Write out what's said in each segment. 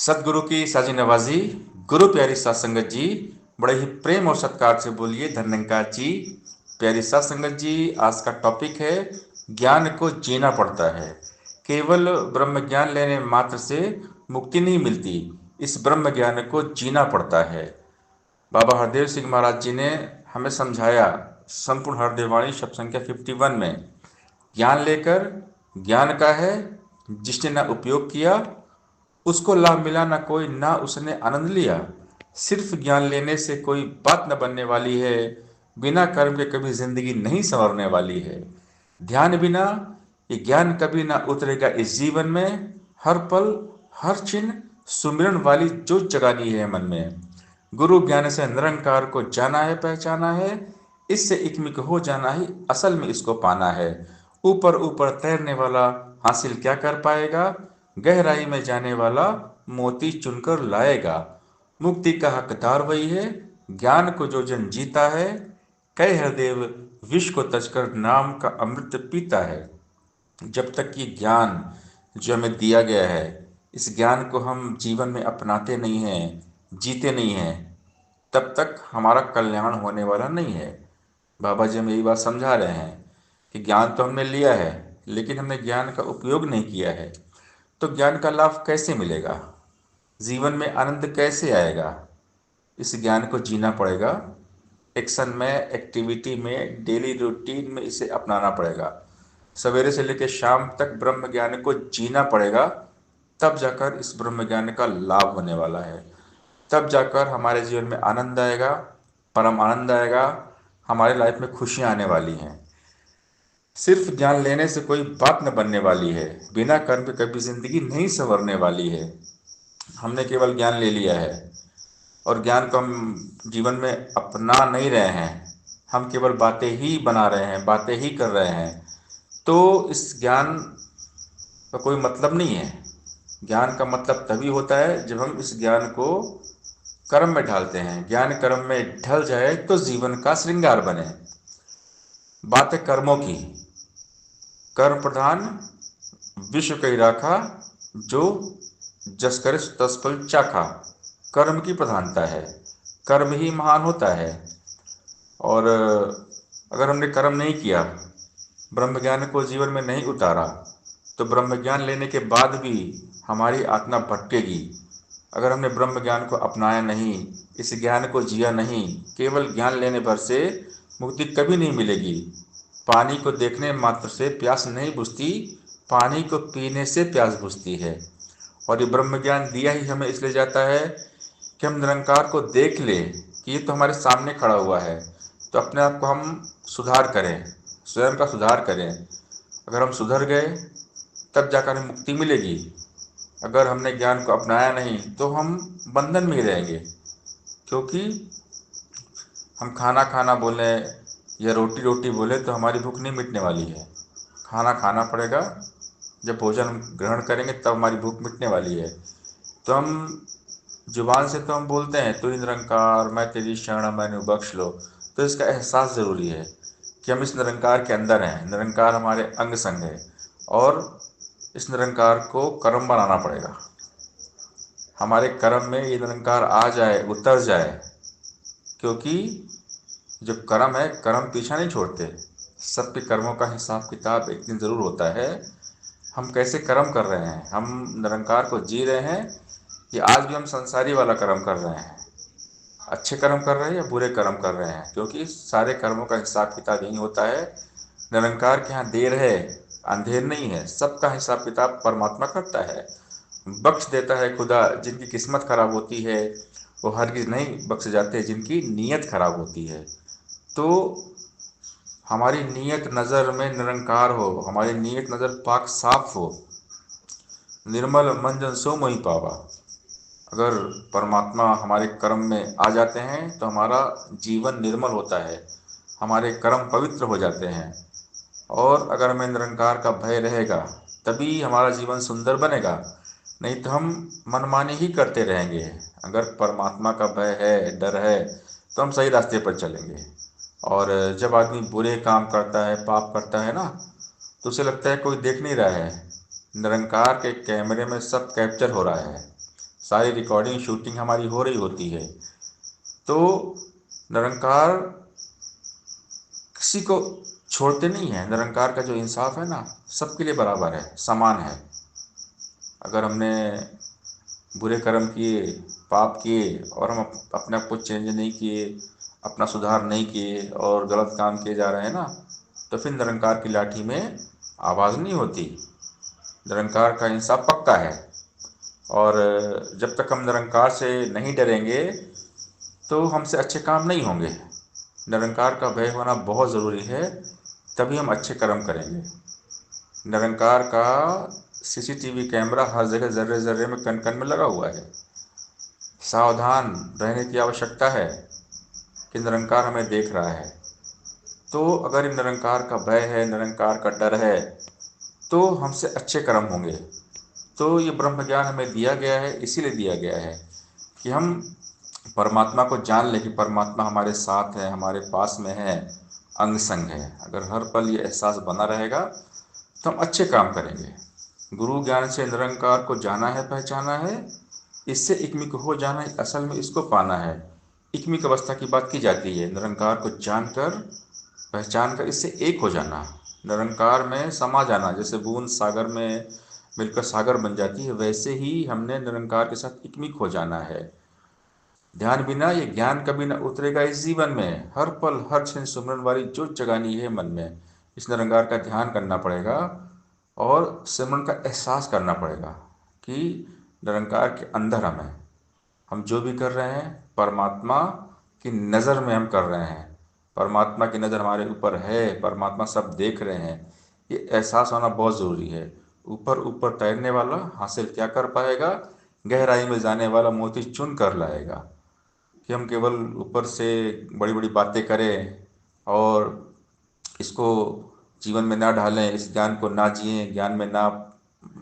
सदगुरु की साजी नवाजी, गुरु प्यारी सात संगत जी, बड़े ही प्रेम और सत्कार से बोलिए धन्यंकार जी। प्यारी सात संगत जी, आज का टॉपिक है ज्ञान को जीना पड़ता है। केवल ब्रह्म ज्ञान लेने मात्र से मुक्ति नहीं मिलती, इस ब्रह्म ज्ञान को जीना पड़ता है। बाबा हरदेव सिंह महाराज जी ने हमें समझाया संपूर्ण हरदेवाणी शब्द संख्या 51 में, ज्ञान लेकर ज्ञान का है, जिसने ना उपयोग किया उसको लाभ मिला, ना कोई ना उसने आनंद लिया। सिर्फ ज्ञान लेने से कोई बात न बनने वाली है, बिना कर्म के कभी जिंदगी नहीं संवरने वाली है। ध्यान बिना ये ज्ञान कभी ना उतरेगा इस जीवन में। हर पल हर चिन्ह सुमिरन वाली जोत जगानी है मन में। गुरु ज्ञान से निरंकार को जाना है, पहचाना है, इससे इकमिक हो जाना ही असल में इसको पाना है। ऊपर ऊपर तैरने वाला हासिल क्या कर पाएगा, गहराई में जाने वाला मोती चुनकर लाएगा। मुक्ति का हकदार वही है, ज्ञान को जो जन जीता है। कई हरदेव विष को तजकर नाम का अमृत पीता है। जब तक ये ज्ञान जो हमें दिया गया है, इस ज्ञान को हम जीवन में अपनाते नहीं हैं, जीते नहीं हैं, तब तक हमारा कल्याण होने वाला नहीं है। बाबा जी हमें यही बात समझा रहे हैं कि ज्ञान तो हमने लिया है, लेकिन हमने ज्ञान का उपयोग नहीं किया है। तो ज्ञान का लाभ कैसे मिलेगा, जीवन में आनंद कैसे आएगा? इस ज्ञान को जीना पड़ेगा, एक्शन में, एक्टिविटी में, डेली रूटीन में इसे अपनाना पड़ेगा। सवेरे से लेकर शाम तक ब्रह्म ज्ञान को जीना पड़ेगा, तब जाकर इस ब्रह्म ज्ञान का लाभ होने वाला है। तब जाकर हमारे जीवन में आनंद आएगा, परम आनंद आएगा, हमारे लाइफ में खुशियाँ आने वाली हैं। सिर्फ ज्ञान लेने से कोई बात न बनने वाली है, बिना कर्म के कभी जिंदगी नहीं संवरने वाली है। हमने केवल ज्ञान ले लिया है और ज्ञान को हम जीवन में अपना नहीं रहे हैं, हम केवल बातें ही बना रहे हैं, बातें ही कर रहे हैं, तो इस ज्ञान का कोई मतलब नहीं है। ज्ञान का मतलब तभी होता है जब हम इस ज्ञान को कर्म में ढालते हैं। ज्ञान कर्म में ढल जाए तो जीवन का श्रृंगार बने। बात है कर्मों की। कर्म प्रधान विश्व कही राखा, जो जस करे तस फल चाखा। कर्म की प्रधानता है, कर्म ही महान होता है। और अगर हमने कर्म नहीं किया, ब्रह्म ज्ञान को जीवन में नहीं उतारा, तो ब्रह्म ज्ञान लेने के बाद भी हमारी आत्मा भटकेगी। अगर हमने ब्रह्म ज्ञान को अपनाया नहीं, इस ज्ञान को जिया नहीं, केवल ज्ञान लेने भर से मुक्ति कभी नहीं मिलेगी। पानी को देखने मात्र से प्यास नहीं बुझती, पानी को पीने से प्यास बुझती है। और ये ब्रह्म ज्ञान दिया ही हमें इसलिए जाता है कि हम निरंकार को देख लें कि ये तो हमारे सामने खड़ा हुआ है, तो अपने आप को हम सुधार करें, स्वयं का सुधार करें। अगर हम सुधर गए तब जाकर हमें मुक्ति मिलेगी। अगर हमने ज्ञान को अपनाया नहीं तो हम बंधन में ही रहेंगे, क्योंकि हम खाना खाना बोले या रोटी रोटी बोले तो हमारी भूख नहीं मिटने वाली है। खाना खाना पड़ेगा, जब भोजन हम ग्रहण करेंगे तब हमारी भूख मिटने वाली है। तो हम जुबान से तो हम बोलते हैं तू ही निरंकार, मैं तेरी शरण मैंने बख्श लो, तो इसका एहसास ज़रूरी है कि हम इस निरंकार के अंदर हैं, निरंकार हमारे अंग संग है, और इस निरंकार को कर्म बनाना पड़ेगा। हमारे कर्म में ये निरंकार आ जाए, उतर जाए, क्योंकि जो कर्म है, कर्म पीछा नहीं छोड़ते। सबके कर्मों का हिसाब किताब एक दिन ज़रूर होता है। हम कैसे कर्म कर रहे हैं, हम निरंकार को जी रहे हैं, ये आज भी हम संसारी वाला कर्म कर रहे हैं, अच्छे कर्म कर रहे हैं या बुरे कर्म कर रहे हैं, क्योंकि सारे कर्मों का हिसाब किताब यही होता है। निरंकार के यहाँ देर है, अंधेर नहीं है, सबका हिसाब किताब परमात्मा करता है। बख्श देता है खुदा, जिनकी किस्मत खराब होती है वो हरगिज नहीं बख्श जाते जिनकी नीयत खराब होती है। तो हमारी नीयत नज़र में निरंकार हो, हमारी नीयत नज़र पाक साफ हो, निर्मल मंजन सो मोहि पावा। अगर परमात्मा हमारे कर्म में आ जाते हैं तो हमारा जीवन निर्मल होता है, हमारे कर्म पवित्र हो जाते हैं। और अगर हमें निरंकार का भय रहेगा तभी हमारा जीवन सुंदर बनेगा, नहीं तो हम मनमानी ही करते रहेंगे। अगर परमात्मा का भय है, डर है, तो हम सही रास्ते पर चलेंगे। और जब आदमी बुरे काम करता है, पाप करता है ना, तो उसे लगता है कोई देख नहीं रहा है। निरंकार के कैमरे में सब कैप्चर हो रहा है, सारी रिकॉर्डिंग शूटिंग हमारी हो रही होती है। तो निरंकार किसी को छोड़ते नहीं है। निरंकार का जो इंसाफ है ना, सबके लिए बराबर है, समान है। अगर हमने बुरे कर्म किए, पाप किए और हम अपने आप को चेंज नहीं किए, अपना सुधार नहीं किए और गलत काम किए जा रहे हैं ना, तो फिर निरंकार की लाठी में आवाज़ नहीं होती। निरंकार का इंसाफ पक्का है। और जब तक हम निरंकार से नहीं डरेंगे तो हमसे अच्छे काम नहीं होंगे। निरंकार का भय होना बहुत ज़रूरी है, तभी हम अच्छे कर्म करेंगे। निरंकार का सीसीटीवी कैमरा हर जगह जर्रे जर्रे में कण कण में लगा हुआ है। सावधान रहने की आवश्यकता है कि निरंकार हमें देख रहा है। तो अगर निरंकार का भय है, निरंकार का डर है, तो हमसे अच्छे कर्म होंगे। तो ये ब्रह्म ज्ञान हमें दिया गया है, इसीलिए दिया गया है कि हम परमात्मा को जान लें कि परमात्मा हमारे साथ है, हमारे पास में है, अंग संग है। अगर हर पल ये एहसास बना रहेगा तो हम अच्छे काम करेंगे। गुरु ज्ञान से निरंकार को जाना है, पहचाना है, इससे इकमिक हो जाना है, असल में इसको पाना है। इकमिक अवस्था की बात की जाती है, निरंकार को जानकर पहचान कर इससे एक हो जाना, निरंकार में समा जाना। जैसे बूंद सागर में मिलकर सागर बन जाती है, वैसे ही हमने निरंकार के साथ इकमिक हो जाना है। ध्यान बिना ये ज्ञान कभी न उतरेगा इस जीवन में। हर पल हर क्षण सुमरन वाली जोत जगानी है मन में। इस निरंकार का ध्यान करना पड़ेगा और सिमरन का एहसास करना पड़ेगा कि निरंकार के अंदर हम जो भी कर रहे हैं परमात्मा की नज़र में हम कर रहे हैं। परमात्मा की नज़र हमारे ऊपर है, परमात्मा सब देख रहे हैं। ये एहसास होना बहुत ज़रूरी है। ऊपर ऊपर तैरने वाला हासिल क्या कर पाएगा, गहराई में जाने वाला मोती चुन कर लाएगा। कि हम केवल ऊपर से बड़ी बड़ी बातें करें और इसको जीवन में ना ढालें, इस ज्ञान को ना जिएं, ज्ञान में ना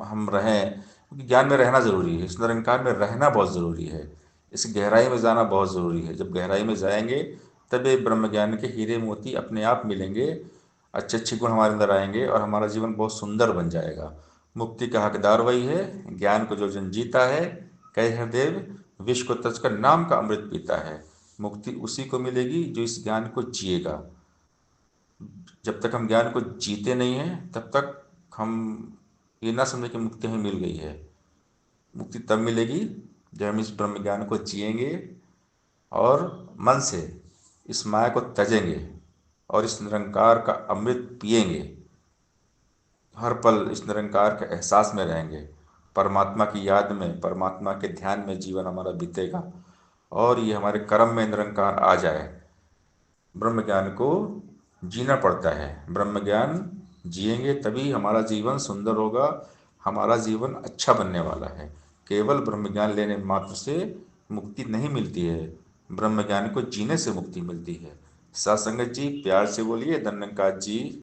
हम रहें, क्योंकि ज्ञान में रहना ज़रूरी है, इस निरंकार में रहना बहुत ज़रूरी है, इस गहराई में जाना बहुत ज़रूरी है। जब गहराई में जाएंगे तभी ब्रह्म ज्ञान के हीरे मोती अपने आप मिलेंगे, अच्छे अच्छे गुण हमारे अंदर आएंगे और हमारा जीवन बहुत सुंदर बन जाएगा। मुक्ति का हकदार वही है, ज्ञान को जो जन जीता है, कहे हरदेव विश्व को तजकर नाम का अमृत पीता है। मुक्ति उसी को मिलेगी जो इस ज्ञान को जिएगा। जब तक हम ज्ञान को जीते नहीं हैं तब तक हम ये ना समझे कि मुक्ति हमें मिल गई है। मुक्ति तब मिलेगी जब हम इस ब्रह्म ज्ञान को जिएंगे और मन से इस माया को त्यजेंगे और इस निरंकार का अमृत पिएंगे। हर पल इस निरंकार के एहसास में रहेंगे, परमात्मा की याद में, परमात्मा के ध्यान में जीवन हमारा बीतेगा और ये हमारे कर्म में निरंकार आ जाए। ब्रह्म ज्ञान को जीना पड़ता है। ब्रह्म ज्ञान जिएंगे तभी हमारा जीवन सुंदर होगा, हमारा जीवन अच्छा बनने वाला है। केवल ब्रह्म ज्ञान लेने मात्र से मुक्ति नहीं मिलती है, ब्रह्म ज्ञान को जीने से मुक्ति मिलती है। सत्संगत जी प्यार से बोलिए, धन्यवाद जी।